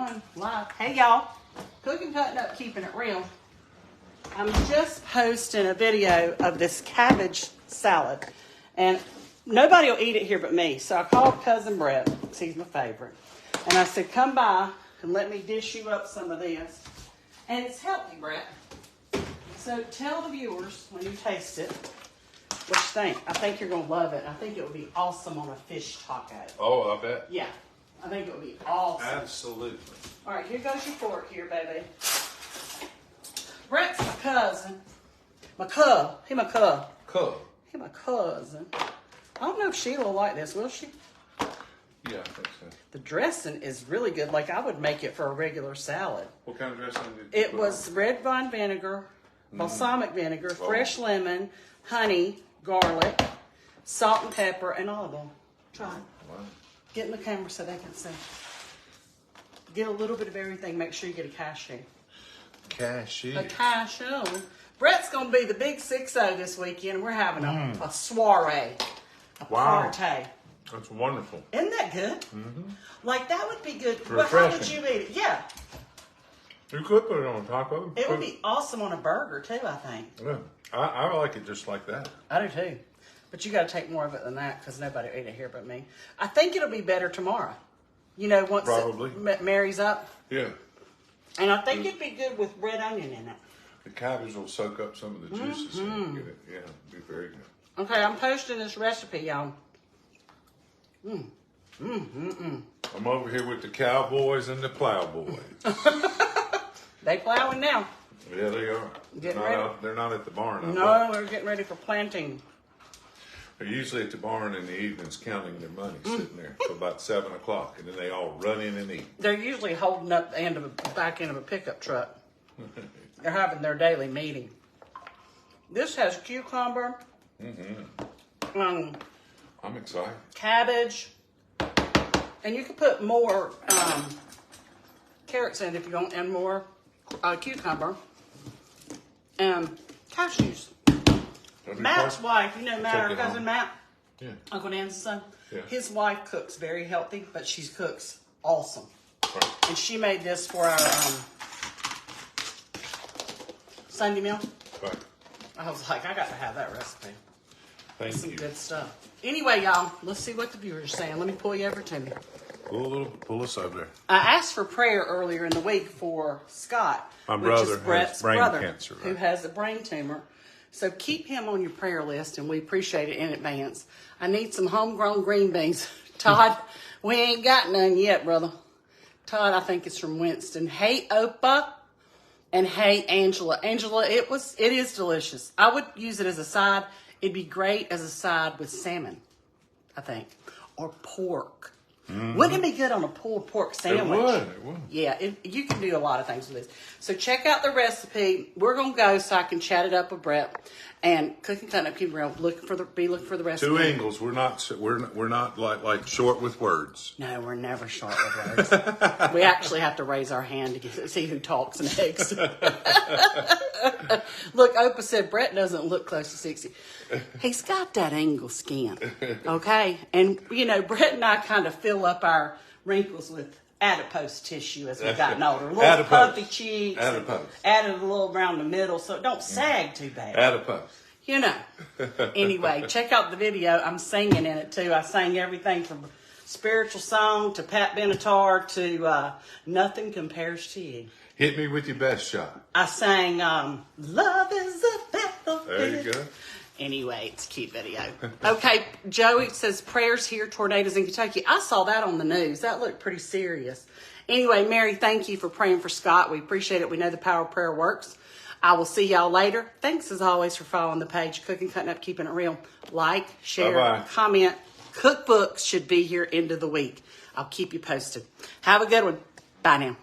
going live. Hey y'all, cooking, cutting up, keeping it real. I'm just posting a video of this cabbage salad, and nobody will eat it here but me. So I called cousin Brett, because he's my favorite, and I said, come by and let me dish you up some of this. And it's healthy, Brett. So tell the viewers when you taste it what you think. I think you're gonna love it. I think it would be awesome on a fish taco. Oh, I bet. Yeah. I think it would be awesome. Absolutely. All right, here goes your fork here, baby. Brett's my cousin. My cub. He my cub. Cub. He my cousin. I don't know if Sheila will like this, will she? Yeah, I think so. The dressing is really good. Like, I would make it for a regular salad. What kind of dressing did you It put was on? red vine vinegar, balsamic vinegar, fresh lemon, honey, garlic, salt and pepper, and olive oil. Try it. Wow. Get in the camera so they can see. Get a little bit of everything. Make sure you get a cashew. Cashew. A cashew. Brett's going to be the big 6-0 this weekend. We're having a soiree. A party. That's wonderful. Isn't that good? Mm-hmm. Like, that would be good. Refreshing. Well, how would you eat it? Yeah. You could put it on taco. It would be awesome on a burger, too, I think. Yeah. I like it just like that. I do, too. But you got to take more of it than that because nobody will eat it here but me. I think it'll be better tomorrow. You know, once Probably. it marries up. Yeah. And I think it'd be good with red onion in it. The cabbage will soak up some of the juices and get it. Yeah, it'll be very good. Okay, I'm posting this recipe, y'all. I'm over here with the cowboys and the plowboys. They plowing now. Yeah, they are. Getting ready. They're not at the barn. No, we're getting ready for planting. They're usually at the barn in the evenings counting their money, sitting there till about 7 o'clock, and then they all run in and eat. They're usually holding up the back end of a pickup truck. They're having their daily meeting. This has cucumber, I'm excited. cabbage, and you can put more carrots in if you want, and more cucumber, and cashews. Matt's wife, you know Matt, our cousin Matt, Yeah. Uncle Dan's son. Yeah. His wife cooks very healthy, but she cooks awesome. Right. And she made this for our Sunday meal. Right. I was like, I got to have that recipe. Thank Some you. good stuff. Anyway, y'all, let's see what the viewers are saying. Let me pull you over to me. Pull us over there. I asked for prayer earlier in the week for Scott, My which brother is has Brett's brain brother, cancer, right? who has a brain tumor. So keep him on your prayer list, and we appreciate it in advance. I need some homegrown green beans. Todd, we ain't got none yet, brother. Todd, I think it's from Winston. Hey, Opa, and hey, Angela. Angela, it is delicious. I would use it as a side. It'd be great as a side with salmon, I think, or pork. Wouldn't it be good on a pulled pork sandwich? It would. Yeah, you can do a lot of things with this. So check out the recipe. We're gonna go so I can chat it up with Brett and cooking, cutting up, keep real. Looking for the recipe. Two angles. We're not like short with words. No, we're never short with words. We actually have to raise our hand to see who talks next. Look, Opa said Brett doesn't look close to 60. He's got that angle skin, okay? And, you know, Brett and I kind of fill up our wrinkles with adipose tissue as we've gotten older. Little puffy cheeks. Adipose. Added a little around the middle so it don't sag too bad. Adipose. You know. Anyway, check out the video. I'm singing in it, too. I sang everything from spiritual song to Pat Benatar to Nothing Compares to You. Hit me with your best shot. I sang Love is a Battlefield. There you go. Anyway, it's a cute video. Okay, Joey says prayers here, tornadoes in Kentucky. I saw that on the news. That looked pretty serious. Anyway, Mary, thank you for praying for Scott. We appreciate it. We know the power of prayer works. I will see y'all later. Thanks as always for following the page. Cooking, cutting up, keeping it real. Like, share, Bye-bye. comment. Cookbooks should be here end of the week. I'll keep you posted. Have a good one. Bye now.